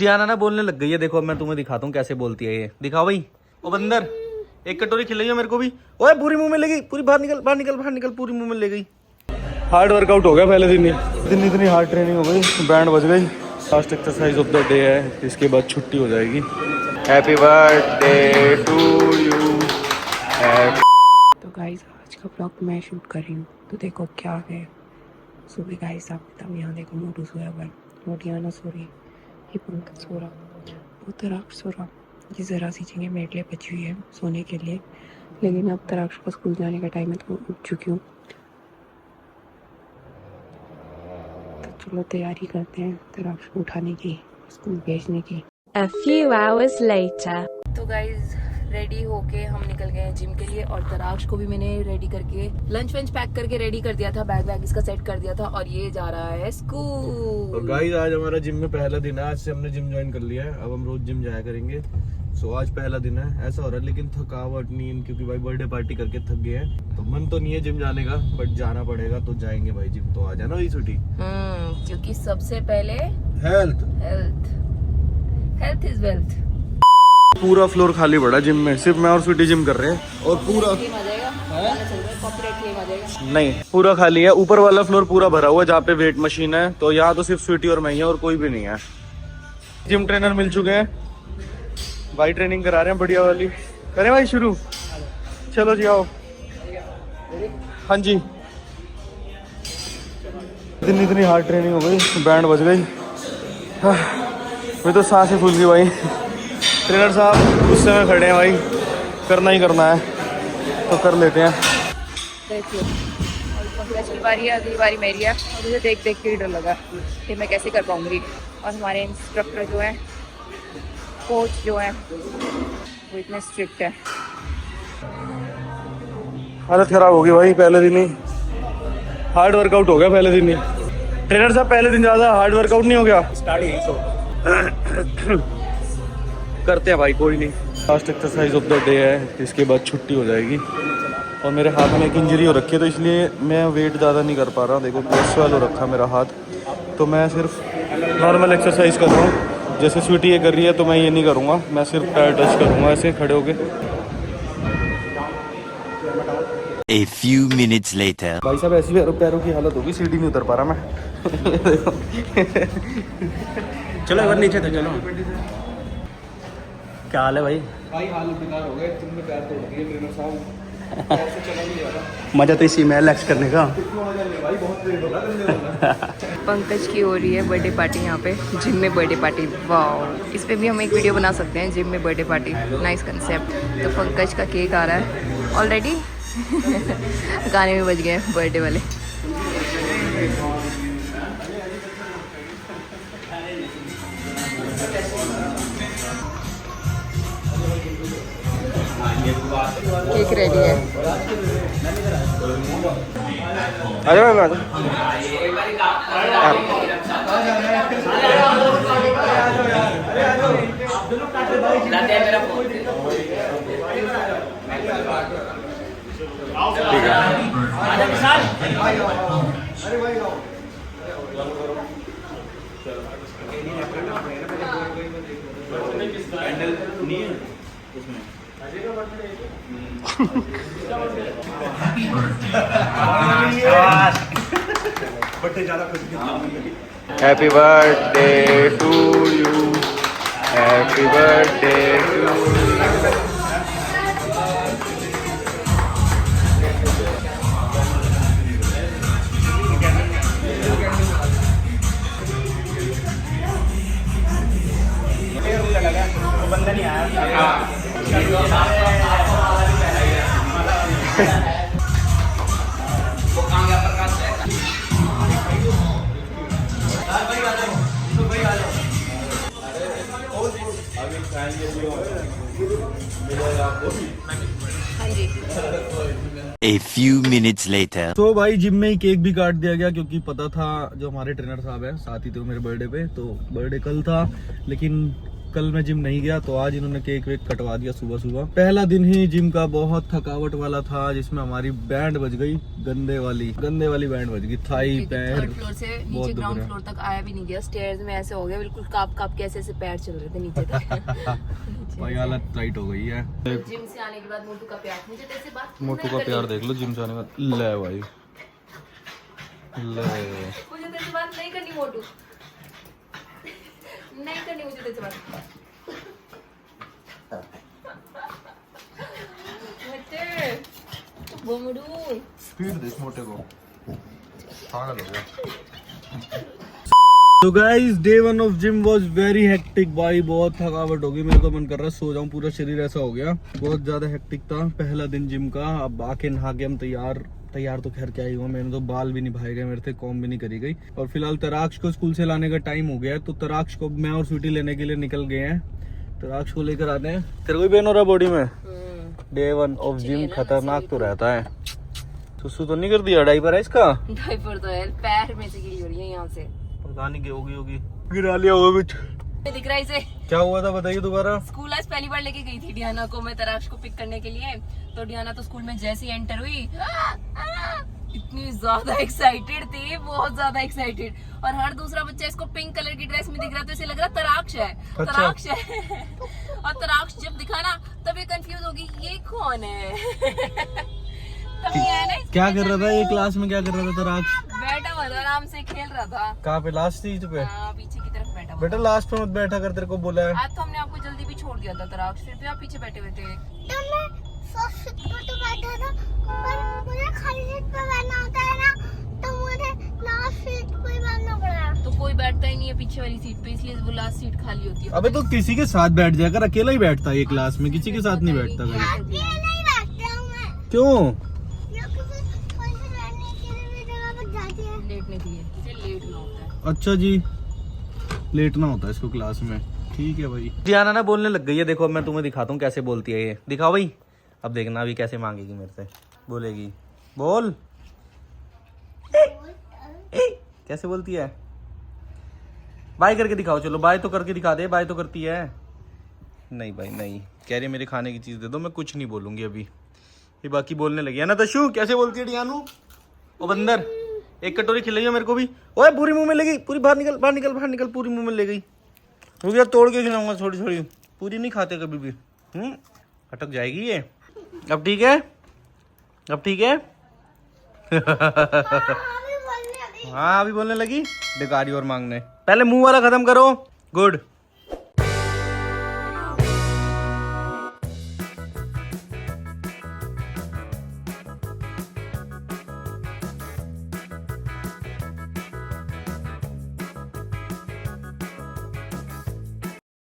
जियाना ना बोलने लग गई है, देखो अब मैं तुम्हें दिखाता हूँ कैसे बोलती है ये। दिखाओ भाई। ओ बंदर, एक कटोरी खिलाइयो मेरे को भी। ओए पूरी मुंह में ले गई, पूरी बाहर निकल बाहर निकल बाहर निकल, पूरी मुंह में ले गई। हार्ड वर्कआउट हो गया पहले दिन ही। इतनी हार्ड ट्रेनिंग हो गई, बैंड बज गई। Last exercise of the day है, इसके बाद छुट्टी हो जाएगी। Happy birthday to you. तो गाइस आज का ब्लॉग मैं शूट कर रही हूँ, तो देखो क्या है। सुबह गाइस आप तब यहाँ देखो, मोटू सोया हुआ है, मोटियाना सो रही, ये पंकज सो रहा, वो तराक्ष सो रहा। ये ज़रा सी चीज़ें मेरे लिए बची हुई है सोने के लिए, लेकिन अब तराक्ष का स्कूल जाने का टाइम है तो मैं उठ चुकी हूँ। तो चलो तैयारी करते हैं तराक्ष को उठाने की, स्कूल भेजने की। A few hours later. तो गाइज रेडी होके हम निकल गए हैं जिम के लिए, और तराक्ष को भी मैंने रेडी करके लंच वंच पैक करके रेडी कर दिया था, बैग इसका सेट कर दिया था, और ये जा रहा है स्कूल। और गाइस आज हमारा जिम में पहला दिन है, आज से हमने जिम ज्वाइन कर लिया है, अब हम रोज जिम जाया करेंगे। सो आज पहला दिन है, ऐसा हो रहा है, लेकिन थकावट नहीं, क्योंकि भाई बर्थडे पार्टी करके थक गए हैं, तो मन तो नहीं है जिम जाने का, बट जाना पड़ेगा तो जाएंगे भाई जिम। तो आ जाना भाई छुट्टी, क्योंकि सबसे पहले हेल्थ हेल्थ इज वेल्थ। पूरा फ्लोर खाली पड़ा जिम में, सिर्फ मैं और स्वीटी जिम कर रहे हैं, और पूरा नहीं पूरा खाली है। ऊपर वाला फ्लोर पूरा भरा हुआ है जहाँ पे वेट मशीन है, तो यहाँ तो सिर्फ स्वीटी और मैं ही है, और कोई भी नहीं है। जिम ट्रेनर मिल चुके हैं भाई, ट्रेनिंग करा रहे हैं बढ़िया वाली। करें भाई शुरू, चलो जी आओ। हाँ जी, इतनी हार्ड ट्रेनिंग हो गई, बैंड बज गई। मैं तो सांसें फूल गई भाई। ट्रेनर साहब गुस्से में खड़े हैं भाई, करना ही करना है तो कर लेते हैं। देखिए पंकज की बारी है, अगली बारी मेरी है, और मुझे देख देख के डर लगा कि मैं कैसे कर पाऊंगी। और हमारे इंस्ट्रक्टर जो है, कोच जो है, वो इतने स्ट्रिक्ट है। हालत खराब हो गई भाई, पहले दिन ही हार्ड वर्कआउट हो गया पहले दिन ही। ट्रेनर साहब पहले दिन ज़्यादा हार्ड वर्कआउट नहीं हो गया? स्टार्ट यही तो करते हैं भाई, कोई नहीं। Last exercise of the day है, इसके बाद छुट्टी हो जाएगी। और मेरे हाथ में एक इंजरी हो रखी है, तो इसलिए मैं वेट ज़्यादा नहीं कर पा रहा। देखो स्वेल हो रखा मेरा हाथ, तो मैं सिर्फ नॉर्मल एक्सरसाइज कर रहा हूँ। जैसे स्वीटी ये कर रही है तो मैं ये नहीं करूँगा, मैं सिर्फ पैर टच करूँगा ऐसे खड़े होके। A few minutes later. भाई साहब ऐसी पैरों की हालत होगी, सीढ़ी नहीं उतर पा रहा मैं। चलो एक बार नीचे तो चलो। क्या हाल है भाई? भाई हालत बेकार हो गए, तुमने पैर तोड़ दिए ट्रेनर साहब। मजा तो इसी में रिलैक्स करने का। भाई बहुत पेट हो रहा है। पंकज की हो रही है बर्थडे पार्टी यहाँ पे जिम में, बर्थडे पार्टी। वाह, इस पे भी हम एक वीडियो बना सकते हैं, जिम में बर्थडे पार्टी, नाइस कंसेप्ट। तो पंकज का केक आ रहा है ऑलरेडी। गाने में बज गए हैं बर्थडे वाले। केक रेडी है। अरे भाई happy birthday to you, happy birthday to you. बंदा नहीं आया। A few minutes later. तो भाई जिम में ही केक भी काट दिया गया, क्योंकि पता था जो हमारे ट्रेनर साहब हैं साथ ही थे मेरे बर्थडे पे, तो बर्थडे कल था, लेकिन कल मैं जिम नहीं गया तो आज इन्होंने केक वेक कटवा दिया सुबह सुबह। पहला दिन ही जिम का बहुत थकावट वाला था, जिसमें हमारी बैंड बज गई, गंदे वाली बैंड बज गई। थाई पैर थर्ड फ्लोर से नीचे ग्राउंड फ्लोर तक आया भी नहीं गया। स्टेयर्स में ऐसे हो गया बिल्कुल काप काप के ऐसे पैर चल रहे थे नीचे तक। भाई हालत टाइट हो गई है। जिम से आने के बाद मोटू का प्यार, मुझे तेरे से बात मोटू का प्यार देख लो जिम से आने का। ले भाई ले, मुझे तेरे से बात नहीं करनी मोटू, नहीं करनी मुझे तेरे से बात। वो मोटू स्पीड दे इस मोटे को, पागल हो गया। तो guys day 1 of gym was very hectic भाई, बहुत थकावट हो गई। मेरे को मन कर रहा है सो जाऊं, पूरा शरीर ऐसा हो गया, बहुत ज्यादा हेक्टिक था पहला दिन जिम का। अब आके नहा के हम तैयार तो खैर क्या ही हुआ, मैंने तो बाल भी नहीं भाए गए मेरे थे, कॉम भी नहीं करी गई। और फिलहाल तराक्ष को स्कूल से लाने का टाइम हो गया है, तो तराक्ष को मैं और स्वीटी लेने के लिए निकल गए हैं। तराक्ष को लेकर आते हैं। तेरे को भी पेन हो रहा बॉडी में? डे 1 ऑफ जिम खतरनाक तो रहता है। सुसु तो नहीं कर दिया? डाइपर है इसका? डाइपर तो है, पैर में से गिरी हो रही है यहाँ से, पता नहीं क्या होगी गिरा लिया होगा कुछ। दिख रहा है इसे। क्या हुआ था बताइए दोबारा। स्कूल आज पहली बार लेके गई थी डियाना को मैं तराक्ष को पिक करने के लिए। तो डियाना तो स्कूल में जैसे ही एंटर हुई इतनी ज्यादा एक्साइटेड थी, बहुत ज्यादा एक्साइटेड। और हर दूसरा बच्चा इसको पिंक कलर की ड्रेस में दिख रहा था, इसे लग रहा तराक्ष है। अच्छा। तराक्ष है। और तराक्ष जब दिखा ना तब ये कंफ्यूज होगी ये कौन है। तब ये है ना क्या कर रहा था ये क्लास में, क्या कर रहा था तराक्ष? बैठा हुआ था आराम से खेल रहा था। कहाँ पे? लास्ट सीट पे? हाँ, पीछे की तरफ बैठा हुआ बेटा लास्ट पे मत बैठा कर, तेरे को बोला है। आज तो हमने आपको जल्दी भी छोड़ दिया था तराक्ष, फिर भी आप पीछे बैठे हुए थे। तो मैं फर्स्ट सीट पर तो बैठा था, पर मुझे खाली सीट पर बैठना होता है ना, तो मुझे लास्ट सीट पर बैठना पड़ा। तो कोई बैठता ही नहीं है पीछे वाली सीट पे, इसलिए वो लास्ट सीट खाली होती है। अबे तो किसी के साथ बैठ जाकर, अकेला ही बैठता है ये क्लास में, किसी के साथ नहीं बैठता भाई। अकेले नहीं बैठता हूँ मैं, क्यों? क्योंकि फिर कोई से बैठने के लिए भी जगह पर जाती है। लेटने के लिए, इसे लेटना होता है। अच्छा जी, लेटना होता है इसको क्लास में, ठीक है भाई। डियाना ना बोलने लग गई है, देखो अब मैं तुम्हें दिखाता हूँ कैसे बोलती है ये। दिखाओ भाई, अब देखना अभी कैसे मांगेगी मेरे से, बोलेगी। बोल कैसे बोलती है? बाय करके दिखाओ, चलो बाय तो करके दिखा दे। बाय तो करती है नहीं भाई, नहीं कह रही मेरे खाने की चीज दे दो, मैं कुछ नहीं बोलूंगी अभी। ये बाकी बोलने लगी है ना तशु, कैसे बोलती है डियानू? ओ बंदर, एक कटोरी खिलाइयो मेरे को भी। ओए पूरी मुंह में ले गई, पूरी बाहर निकल बाहर निकल बाहर निकल, पूरी मुंह में ले गई। रुक जा, तोड़ के खिलाऊंगा थोड़ी थोड़ी, पूरी नहीं खाते कभी भी। अटक जाएगी ये। अब ठीक है, अब ठीक है। हाँ अभी बोलने लगी। बेकारी और मांगने, पहले मुंह वाला खत्म करो। गुड।